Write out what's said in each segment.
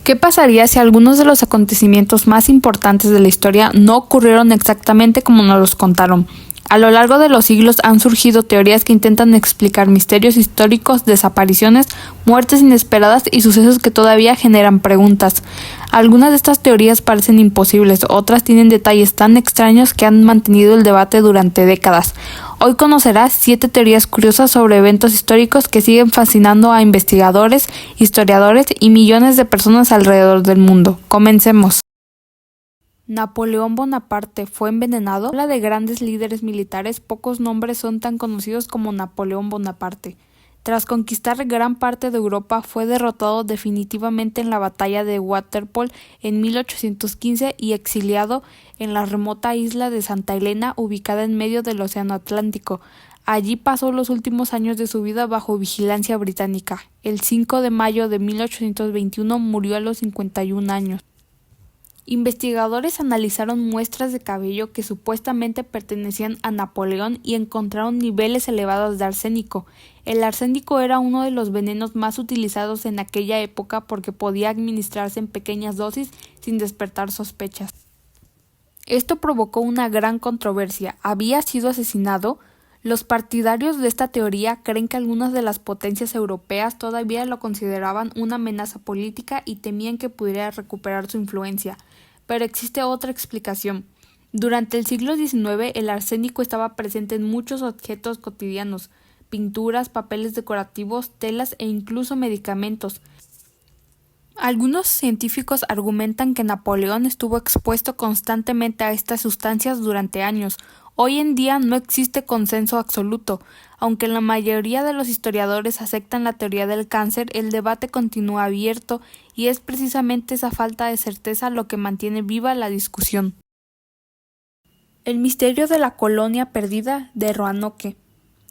¿Qué pasaría si algunos de los acontecimientos más importantes de la historia no ocurrieron exactamente como nos los contaron? A lo largo de los siglos han surgido teorías que intentan explicar misterios históricos, desapariciones, muertes inesperadas y sucesos que todavía generan preguntas. Algunas de estas teorías parecen imposibles, otras tienen detalles tan extraños que han mantenido el debate durante décadas. Hoy conocerás 7 teorías curiosas sobre eventos históricos que siguen fascinando a investigadores, historiadores y millones de personas alrededor del mundo. Comencemos. ¿Napoleón Bonaparte fue envenenado? Habla de grandes líderes militares, pocos nombres son tan conocidos como Napoleón Bonaparte. Tras conquistar gran parte de Europa, fue derrotado definitivamente en la batalla de Waterloo en 1815 y exiliado en la remota isla de Santa Helena, ubicada en medio del Océano Atlántico. Allí pasó los últimos años de su vida bajo vigilancia británica. El 5 de mayo de 1821 murió a los 51 años. Investigadores analizaron muestras de cabello que supuestamente pertenecían a Napoleón y encontraron niveles elevados de arsénico. El arsénico era uno de los venenos más utilizados en aquella época porque podía administrarse en pequeñas dosis sin despertar sospechas. Esto provocó una gran controversia. ¿Había sido asesinado? Los partidarios de esta teoría creen que algunas de las potencias europeas todavía lo consideraban una amenaza política y temían que pudiera recuperar su influencia. Pero existe otra explicación. Durante el siglo XIX, el arsénico estaba presente en muchos objetos cotidianos, pinturas, papeles decorativos, telas e incluso medicamentos. Algunos científicos argumentan que Napoleón estuvo expuesto constantemente a estas sustancias durante años. Hoy en día no existe consenso absoluto. Aunque la mayoría de los historiadores aceptan la teoría del cáncer, el debate continúa abierto y es precisamente esa falta de certeza lo que mantiene viva la discusión. El misterio de la colonia perdida de Roanoke.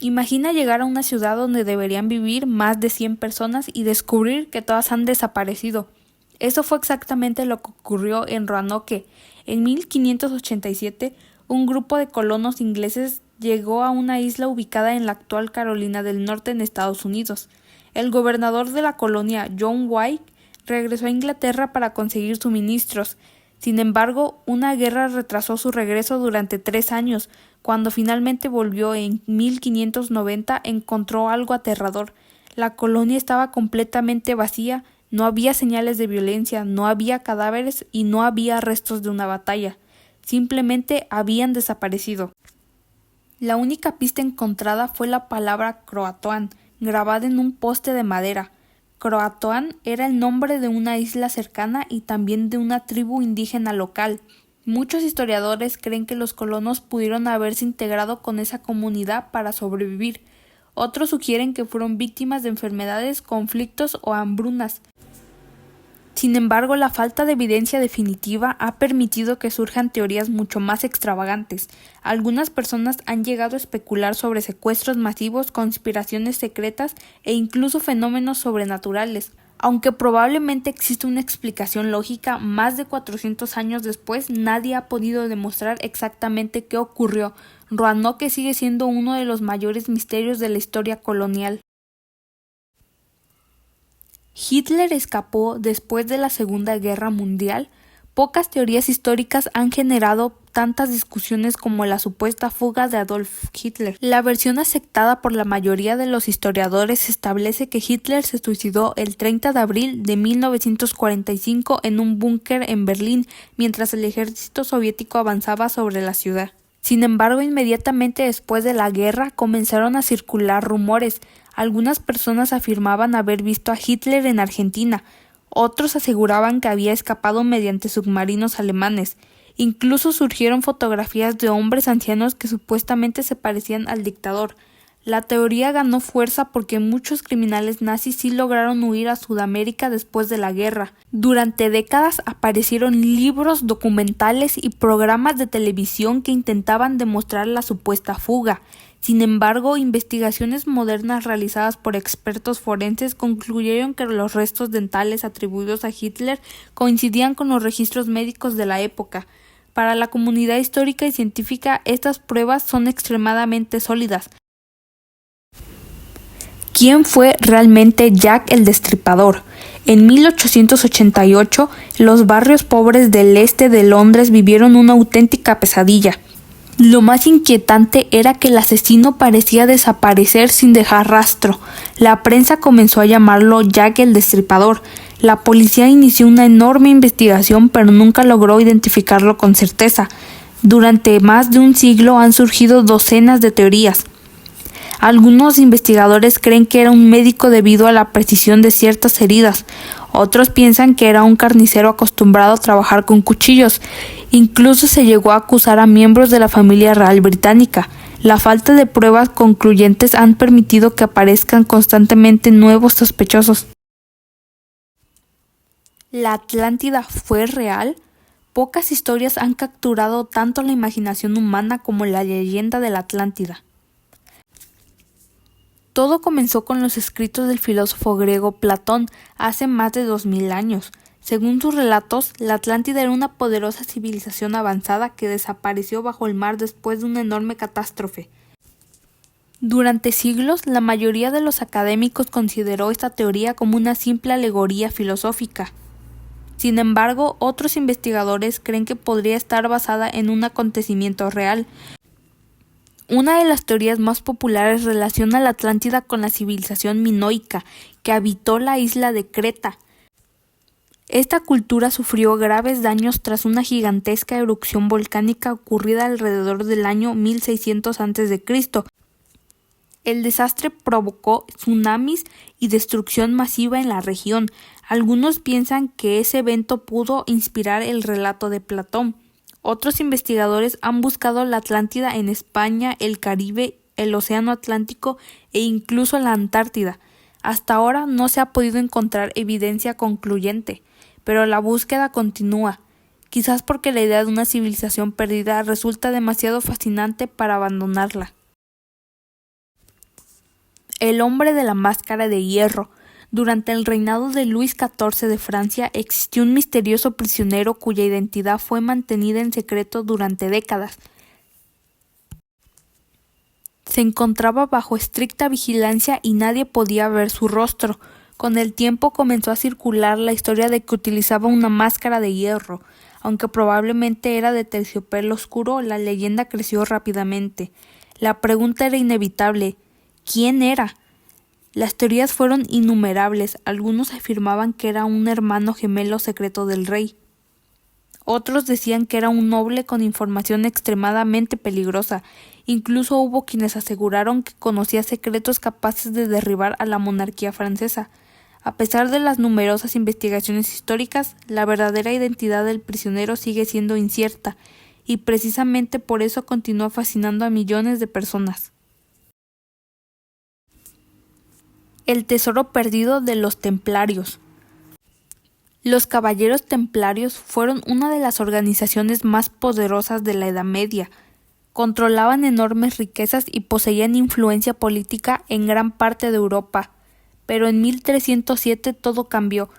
Imagina llegar a una ciudad donde deberían vivir más de 100 personas y descubrir que todas han desaparecido. Eso fue exactamente lo que ocurrió en Roanoke. En 1587, un grupo de colonos ingleses llegó a una isla ubicada en la actual Carolina del Norte en Estados Unidos. El gobernador de la colonia, John White, regresó a Inglaterra para conseguir suministros. Sin embargo, una guerra retrasó su regreso durante 3 años. Cuando finalmente volvió en 1590, encontró algo aterrador. La colonia estaba completamente vacía, no había señales de violencia, no había cadáveres y no había restos de una batalla. Simplemente habían desaparecido. La única pista encontrada fue la palabra Croatoan, grabada en un poste de madera. Croatoan era el nombre de una isla cercana y también de una tribu indígena local. Muchos historiadores creen que los colonos pudieron haberse integrado con esa comunidad para sobrevivir. Otros sugieren que fueron víctimas de enfermedades, conflictos o hambrunas. Sin embargo, la falta de evidencia definitiva ha permitido que surjan teorías mucho más extravagantes. Algunas personas han llegado a especular sobre secuestros masivos, conspiraciones secretas e incluso fenómenos sobrenaturales. Aunque probablemente existe una explicación lógica, más de 400 años después nadie ha podido demostrar exactamente qué ocurrió. Roanoke sigue siendo uno de los mayores misterios de la historia colonial. ¿Hitler escapó después de la Segunda Guerra Mundial? Pocas teorías históricas han generado tantas discusiones como la supuesta fuga de Adolf Hitler. La versión aceptada por la mayoría de los historiadores establece que Hitler se suicidó el 30 de abril de 1945 en un búnker en Berlín, mientras el ejército soviético avanzaba sobre la ciudad. Sin embargo, inmediatamente después de la guerra comenzaron a circular rumores. Algunas personas afirmaban haber visto a Hitler en Argentina, otros aseguraban que había escapado mediante submarinos alemanes. Incluso surgieron fotografías de hombres ancianos que supuestamente se parecían al dictador. La teoría ganó fuerza porque muchos criminales nazis sí lograron huir a Sudamérica después de la guerra. Durante décadas aparecieron libros, documentales y programas de televisión que intentaban demostrar la supuesta fuga. Sin embargo, investigaciones modernas realizadas por expertos forenses concluyeron que los restos dentales atribuidos a Hitler coincidían con los registros médicos de la época. Para la comunidad histórica y científica, estas pruebas son extremadamente sólidas. ¿Quién fue realmente Jack el Destripador? En 1888, los barrios pobres del este de Londres vivieron una auténtica pesadilla. Lo más inquietante era que el asesino parecía desaparecer sin dejar rastro. La prensa comenzó a llamarlo Jack el Destripador. La policía inició una enorme investigación, pero nunca logró identificarlo con certeza. Durante más de un siglo han surgido docenas de teorías. Algunos investigadores creen que era un médico debido a la precisión de ciertas heridas. Otros piensan que era un carnicero acostumbrado a trabajar con cuchillos. Incluso se llegó a acusar a miembros de la familia real británica. La falta de pruebas concluyentes han permitido que aparezcan constantemente nuevos sospechosos. ¿La Atlántida fue real? Pocas historias han capturado tanto la imaginación humana como la leyenda de la Atlántida. Todo comenzó con los escritos del filósofo griego Platón hace más de 2000 años. Según sus relatos, la Atlántida era una poderosa civilización avanzada que desapareció bajo el mar después de una enorme catástrofe. Durante siglos, la mayoría de los académicos consideró esta teoría como una simple alegoría filosófica. Sin embargo, otros investigadores creen que podría estar basada en un acontecimiento real. Una de las teorías más populares relaciona a la Atlántida con la civilización minoica, que habitó la isla de Creta. Esta cultura sufrió graves daños tras una gigantesca erupción volcánica ocurrida alrededor del año 1600 a.C. El desastre provocó tsunamis y destrucción masiva en la región. Algunos piensan que ese evento pudo inspirar el relato de Platón. Otros investigadores han buscado la Atlántida en España, el Caribe, el Océano Atlántico e incluso la Antártida. Hasta ahora no se ha podido encontrar evidencia concluyente, pero la búsqueda continúa, quizás porque la idea de una civilización perdida resulta demasiado fascinante para abandonarla. El hombre de la máscara de hierro. Durante el reinado de Luis XIV de Francia existió un misterioso prisionero cuya identidad fue mantenida en secreto durante décadas. Se encontraba bajo estricta vigilancia y nadie podía ver su rostro. Con el tiempo comenzó a circular la historia de que utilizaba una máscara de hierro. Aunque probablemente era de terciopelo oscuro, la leyenda creció rápidamente. La pregunta era inevitable: ¿quién era? Las teorías fueron innumerables. Algunos afirmaban que era un hermano gemelo secreto del rey. Otros decían que era un noble con información extremadamente peligrosa. Incluso hubo quienes aseguraron que conocía secretos capaces de derribar a la monarquía francesa. A pesar de las numerosas investigaciones históricas, la verdadera identidad del prisionero sigue siendo incierta, y precisamente por eso continúa fascinando a millones de personas. El tesoro perdido de los templarios. Los caballeros templarios fueron una de las organizaciones más poderosas de la Edad Media. Controlaban enormes riquezas y poseían influencia política en gran parte de Europa. Pero en 1307 todo cambió.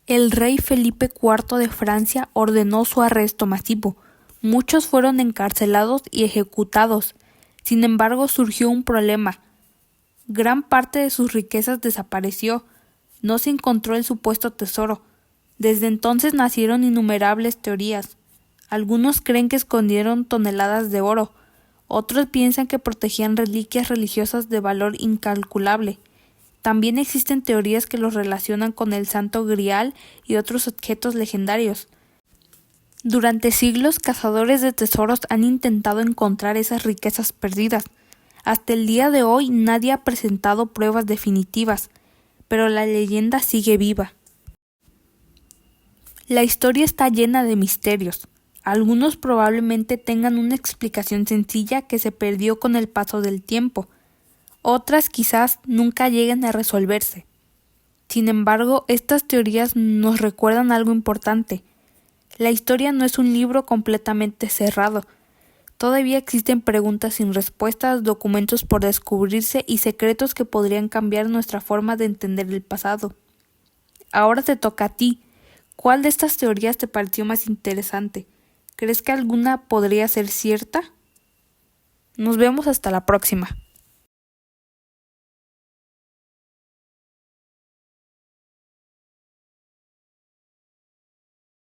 El rey Felipe IV de Francia ordenó su arresto masivo. Muchos fueron encarcelados y ejecutados. Sin embargo, surgió un problema. Gran parte de sus riquezas desapareció. No se encontró el supuesto tesoro. Desde entonces nacieron innumerables teorías. Algunos creen que escondieron toneladas de oro. Otros piensan que protegían reliquias religiosas de valor incalculable. También existen teorías que los relacionan con el Santo Grial y otros objetos legendarios. Durante siglos, cazadores de tesoros han intentado encontrar esas riquezas perdidas. Hasta el día de hoy nadie ha presentado pruebas definitivas, pero la leyenda sigue viva. La historia está llena de misterios. Algunos probablemente tengan una explicación sencilla que se perdió con el paso del tiempo. Otras quizás nunca lleguen a resolverse. Sin embargo, estas teorías nos recuerdan algo importante. La historia no es un libro completamente cerrado. Todavía existen preguntas sin respuestas, documentos por descubrirse y secretos que podrían cambiar nuestra forma de entender el pasado. Ahora te toca a ti. ¿Cuál de estas teorías te pareció más interesante? ¿Crees que alguna podría ser cierta? Nos vemos hasta la próxima.